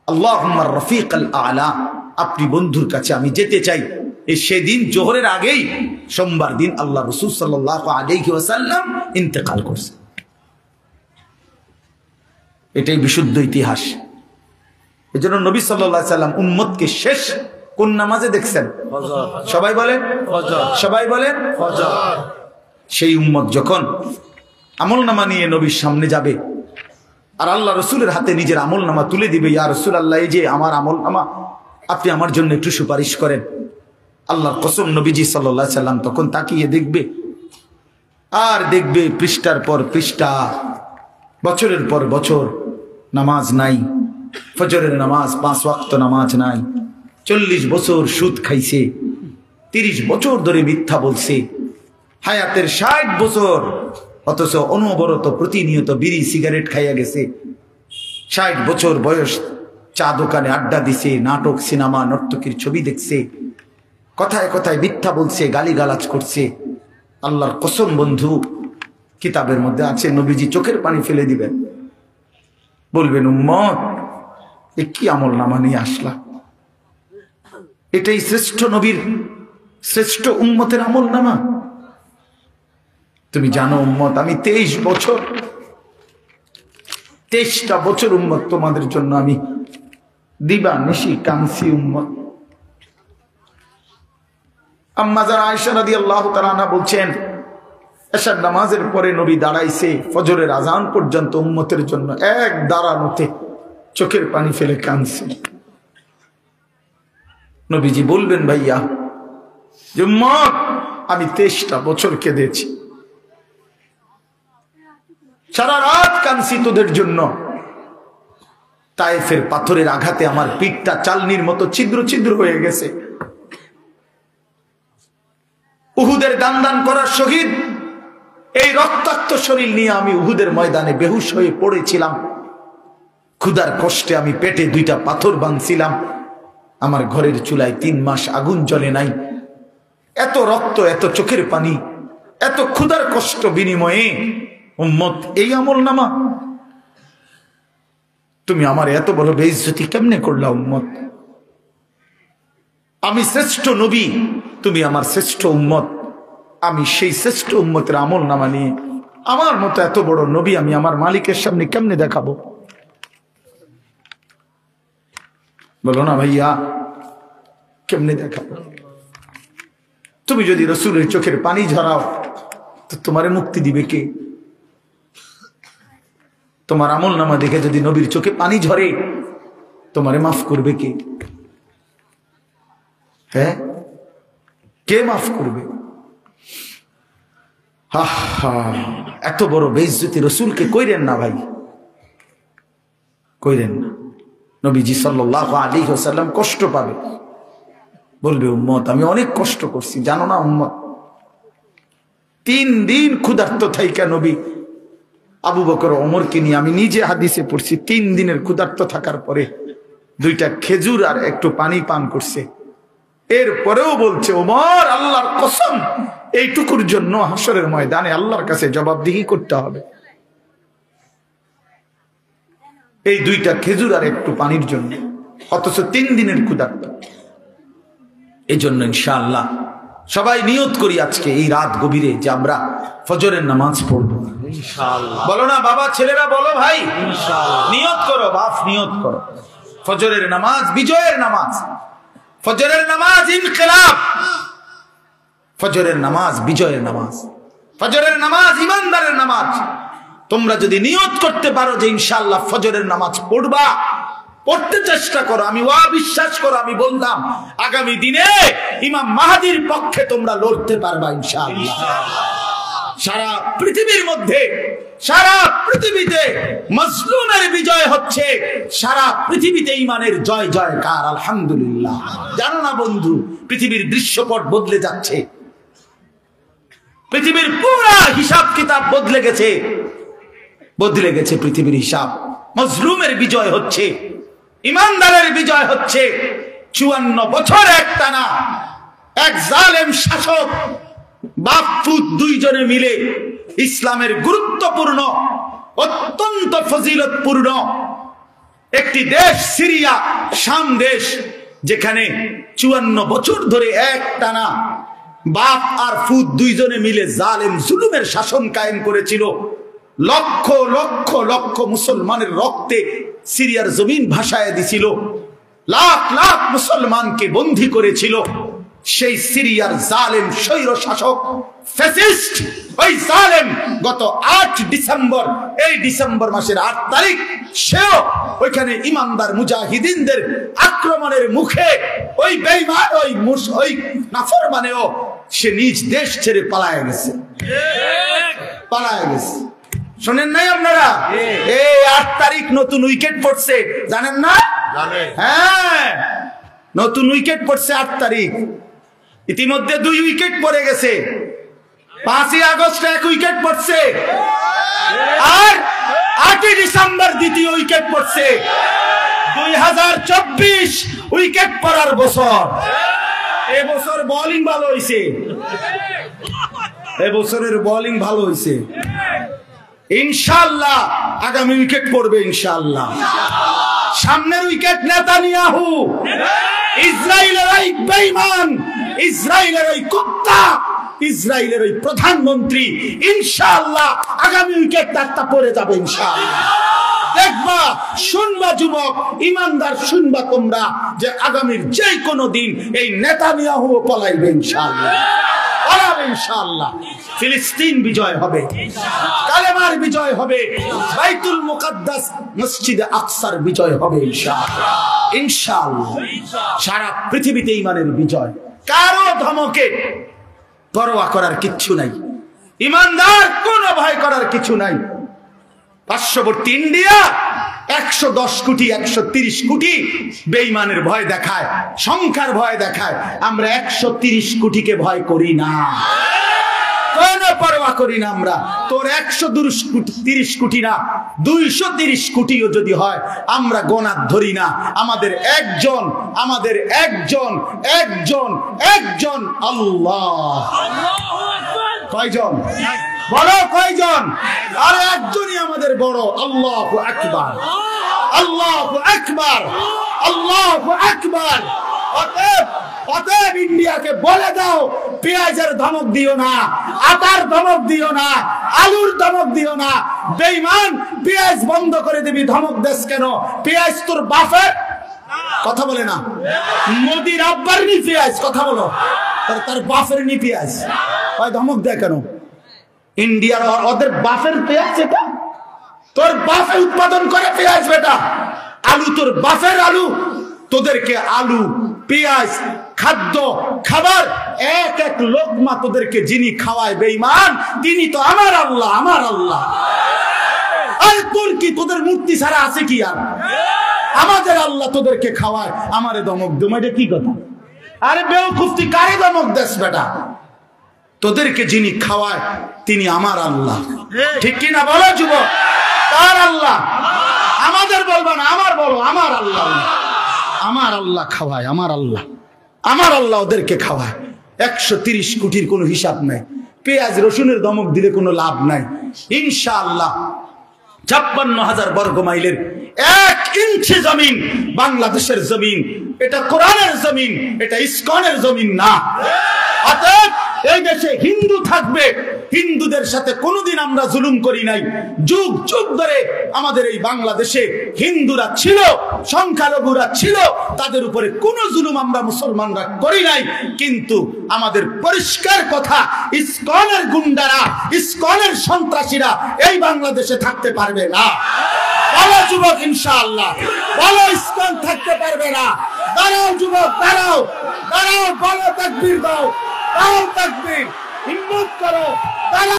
আল্লাহুম্মা রফিকাল আলা, আপনি বন্ধুর কাছে আমি যেতে চাই। এই সেদিন জোহরের আগেই সোমবার দিন আল্লাহ রাসূল সাল্লাল্লাহু আলাইহি ওয়াসাল্লাম ইন্তেকাল করছে। এটাই বিশুদ্ধ ইতিহাস। এজন্য নবী সাল্লাল্লাহু আলাইহি ওয়াসাল্লাম উম্মতকে শেষ কোন নামাজে দেখছেন? ফজর। সবাই বলেন ফজর, সবাই বলেন ফজর। সেই উম্মত যখন আমলনামা নিয়ে নবীর সামনে যাবে আর আল্লাহ রসুলের হাতে নিজের আমলনামা তুলে দিবে, ইয়া রাসূলুল্লাহ, এই যে আমার আমলনামা, আপনি আমার জন্য একটু সুপারিশ করেন। আল্লাহর কসম, নবীজি সাল্লাল্লাহু আলাইহি সাল্লাম তখন তাকিয়ে দেখবে আর দেখবে পৃষ্ঠার পর পৃষ্ঠা, বছরের পর বছর নামাজ নাই, ফজরের নামাজ 5 ওয়াক্ত নামাজ নাই, 40 বছর সুদ খাইছে, 30 বছর ধরে মিথ্যা বলছে, হায়াতের 60 বছর, অথচ অনবরত প্রতিনিয়ত বিড়ি সিগারেট খাইয়া গেছে। 60 বছর বয়স চা দোকানে আড্ডা দিছে, নাটক সিনেমা নর্তকীর ছবি দেখছে, কথায় কথায় মিথ্যা বলছে, গালিগালাজ করছে। আল্লাহর কসম বন্ধু, কিতাবের মধ্যে আছে, নবীজি চোখের পানি ফেলে দিবেন, বলবেন, উম্মত এ কি আমলনামা নিয়ে আসলা? এটাই শ্রেষ্ঠ নবীর, শ্রেষ্ঠ উম্মতের আমলনামা? তুমি জানো উম্মত, আমি 23টা বছর উম্মত তোমাদের জন্য আমি দিবা নিশি কাঁদছি উম্মত। আম্মা যারা আয়েশা রাদিয়াল্লাহু তাআলা আনহা বলছেন, এশার নামাজের পরে নবী দাঁড়াইছে ফজরের আজান পর্যন্ত উম্মতের জন্য এক দাঁড়ানোতে চোখের পানি ফেলে কাঁদছে। নবীজি বলবেন, ভাইয়া যে উম্মত আমি 23টা বছর কেঁদেছি, সারা রাত কাঁদছি তোদের জন্য। তায়েফের পাথরের আঘাতে আমার পিঠটা চালনির মতো ছিদ্র ছিদ্র হয়ে গেছে। উহুদের দান দান করার শহীদ এই রক্তাক্ত শরীর নিয়ে আমি উহুদের ময়দানে বেহুশ হয়ে পড়েছিলাম। ক্ষুধার কষ্টে আমি পেটে 2টা পাথর বাঁধছিলাম। আমার ঘরের চুলায় 3 মাস আগুন জ্বলে নাই। এত রক্ত, এত চোখের পানি, এত ক্ষুধার কষ্ট বিনিময়ে উম্মত এই আমলনামা? তুমি আমার এত বড় বেইজ্জতি কেমনে করলা উম্মত? আমি শ্রেষ্ঠ নবী, তুমি আমার শ্রেষ্ঠ উম্মত। আমি সেই শ্রেষ্ঠ উম্মতের আমলনামা নিয়ে আমার মতো এত বড় নবী আমি আমার মালিকের সামনে কেমনে দেখাবো? বলো না ভাইয়া, কেমনে দেখাবো? তুমি যদি রসুলের চোখের পানি ঝরাও তো তোমারে মুক্তি দিবে কে? তোমার আমলনামা দেখে যদি নবীর চোখে পানি ঝরে তোমারে মাফ করবে কে? হ্যাঁ, কে মাফ করবে? এত বড় বেইজ্জতি রসুলকে কইরেন না ভাই, কইরেন না। নবীজি সাল্লাল্লাহু আলাইহি ওয়াসাল্লাম কষ্ট পাবে, বলবে উম্মত আমি অনেক কষ্ট করছি, জানো না উম্মত? 3 দিন ক্ষুধার্ত থাইকা নবী আবু বকর ওমরকে নিয়ে, আমি নিজে হাদিসে পড়ছি, 3 দিনের ক্ষুধার্ত থাকার পরে 2টা খেজুর আর একটু পানি পান করছে। এরপরেও বলছে, ওমর আল্লাহর কসম এইটুকুর জন্য হাসরের ময়দানে আল্লাহর কাছে জবাবদিহি করতে হবে, এই 2টা খেজুর আর একটু পানির জন্য, অথচ 3 দিনের ক্ষুধার্ত। এই জন্য ইনশাআল্লাহ সবাই নিয়ত করি আজকে এই রাত গভীরে যে আমরা ফজরের নামাজ পড়বো ইনশাআল্লাহ। বলো না বাবা, ছেলেরা বলো ভাই ইনশাআল্লাহ। নিয়ত করো বাপ, নিয়ত করো। ফজরের নামাজ বিজয়ের নামাজ, ফজরের নামাজ ইনকিলাব, ফজরের নামাজ বিজয়ের নামাজ, ফজরের নামাজ ইমানদারের নামাজ। তোমরা যদি নিয়ত করতে পারো যে ইনশাআল্লাহ ফজরের নামাজ পড়বা, পড়তে চেষ্টা করো, আমি বিশ্বাস করো, আমি বললাম আগামী দিনে ইমাম মাহদির পক্ষে তোমরা লড়তে পারবা ইনশাআল্লাহ। সারা পৃথিবীর মধ্যে, সারা পৃথিবীতে মাজলুমের বিজয় হচ্ছে, সারা পৃথিবীতে ইমানের জয় জয়কার আলহামদুলিল্লাহ। জানো না বন্ধু, পৃথিবীর দৃশ্যপট বদলে যাচ্ছে, পৃথিবীর পুরা হিসাব কিতাব বদলে গেছে, বদলে গেছে পৃথিবীর হিসাব। মাজলুমের বিজয় হচ্ছে, ইমানদারের বিজয় হচ্ছে। 54 বছর একটানা এক জালেম শাসক বাপ পুত 2 জনে মিলে ইসলামের গুরুত্বপূর্ণ, অত্যন্ত ফজিলতপূর্ণ একটি দেশ সিরিয়া, শাম দেশ, যেখানে 54 বছর ধরে একটানা বাপ আর ফুত দুইজনে মিলে জালেম জুলুমের শাসন কায়েম করেছিল। লক্ষ লক্ষ লক্ষ মুসলমানের রক্তে সিরিয়ার জমিন ভাসায় দিছিল, লাখ লাখ মুসলমানকে বন্দী করেছিল। সেই সিরিয়ার জালেম স্বৈর শাসক ফ্যাসিস্ট ওই জালেম গত 8 ডিসেম্বর, এই ডিসেম্বর মাসের 8 তারিখ, সেও ওইখানে ইমানদার মুজাহিদিনদের আক্রমণের মুখে ওই বেঈমান ওই নাফরমানেও সে নিজ দেশ ছেড়ে পালায় গেছে। শোনেন নাই আপনারা? এই 8 তারিখ নতুন উইকেট পড়ছে, জানেন না? হ্যাঁ, নতুন উইকেট পড়ছে 8 তারিখ। ইতিমধ্যে 2 উইকেট পড়ে গেছে। 5ই আগস্ট 1 উইকেট পড়ছে, আর 8ই ডিসেম্বর 2য় উইকেট পড়ছে। 2024 উইকেট পড়ার বছর। এবছর বোলিং ভালো হয়েছে, এবছরের বোলিং ভালো হয়েছে। ইনশাআল্লাহ আগামী উইকেট পড়বে ইনশাআল্লাহ। সামনের উইকেট নেতানিয়াহু, ইসরায়েলের ওই বেঈমান, ইসরায়েলের ওই কুত্তা, ইসরায়েলের ওই প্রধানমন্ত্রী। ইনশাআল্লাহ আগামী উইকেট তারটা পড়ে যাবে ইনশাআল্লাহ। দেখবা, শুনবা যুবক, ইমানদার শুনবা তোমরা, যে আগামীর যে কোনো দিন এই নেতানিয়াহু পলাইবে ইনশাআল্লাহ, পলাবে ইনশাআল্লাহ। ফিলিস্তিন বিজয় হবে, কালেমার বিজয় হবে, বাইতুল মুকাদ্দাস মসজিদে আকসার বিজয় হবে ইনশাআল্লাহ, ইনশাআল্লাহ। সারা পৃথিবীতে ঈমানের বিজয়। কারো ধমকে পরোয়া করার কিচ্ছু নাই, ঈমানদার কোনো ভয় করার কিছু নাই। পার্শ্ববর্তী ইন্ডিয়া 110 কোটি 130 কোটি বেঈমানের ভয় দেখায়, সংখ্যার ভয় দেখায়। আমরা 130 কোটিকে ভয় করি না, কোনো পরোয়া করি না আমরা। তোর 130 কোটি না, 230 কোটিও যদি হয় আমরা গোনা ধরি না। আমাদের একজন আল্লাহ। কয়জন বলো, কয়জন? আর একজনই আমাদের বড়। আল্লাহু আকবার, আল্লাহু আকবার, আল্লাহু আকবার। অতএব ইন্ডিয়াকে বলে দাও, পেঁয়াজের ধমক দিও না, আটার ধমক দিও না, আলুর ধমক দিও না। বেঈমান, পেঁয়াজ বন্ধ করে দিবি, ধমক দেশ কেন? পেঁয়াজ তোর বাপের, কথা বলে না। মোদির আব্বার নি পেঁয়াজ, কথা বলো। তার বাপের নি পেঁয়াজ, ওই ধমক দেয় কেন? ইন্ডিয়ার ওদের বাপের পেঁয়াজ, এটা তোর বাপে উৎপাদন করে পেঁয়াজ বেটা। আলু তোর বাপের আলু, তোদেরকে আলু, পেঁয়াজ, খাদ্য, খাবার এক এক লোকমা তোদেরকে যিনি খাওয়ায় বেঈমান, তিনি তো আমার আল্লাহ, আমার আল্লাহ। আর তোর কি, তোদের মূর্তি ছাড়া আছে কি আর? আমাদের আল্লাহ তোদেরকে খাওয়ায়, আমারে ধমক দেব, এটা কি কথা? আরে বেওকুফ, তুই কারে ধমক দেস বেটা? তোদেরকে যিনি খাওয়ায় তিনি আমার আল্লাহ, ঠিক কি না বলো যুবক? তার আল্লাহ, আমাদের বলবা না, আমার বলো, আমার আল্লাহ। আমার আল্লাহ খাওয়ায়, আমার আল্লাহ, আমার আল্লাহ ওদেরকে খাওয়ায়। 130 কোটির কোনো হিসাব নাই। পেঁয়াজ রসুনের ধমক দিলে কোনো লাভ নাই। ইনশাআল্লাহ 56,000 বর্গ মাইলের 1 ইঞ্চি জমিন বাংলাদেশের জমিন। এটা কোরআনের জমিন, এটা ইসকনের জমিন না। অতএব এই দেশে হিন্দু থাকবে, হিন্দুদের সাথে কোনোদিন আমরা জুলুম করি নাই। যুগ যুগ ধরে আমাদের এই বাংলাদেশে হিন্দুরা ছিল, সংখ্যালঘুরা ছিল, তাদের উপরে কোনো জুলুম আমরা মুসলমানরা করি নাই। কিন্তু আমাদের পরিষ্কার কথা, ইসকনের গুন্ডারা, ইসকনের সন্ত্রাসীরা এই বাংলাদেশে থাকতে পারবে না। বলো যুবক, ইনশাআল্লাহ বলো, ইসকন থাকতে পারবে না। দাঁড়াও যুবক, দাঁড়াও, দাঁড়াও, বলো তাকবীর দাও, দাও তাকবীর, হিম্মত করো, দাঁড়াও।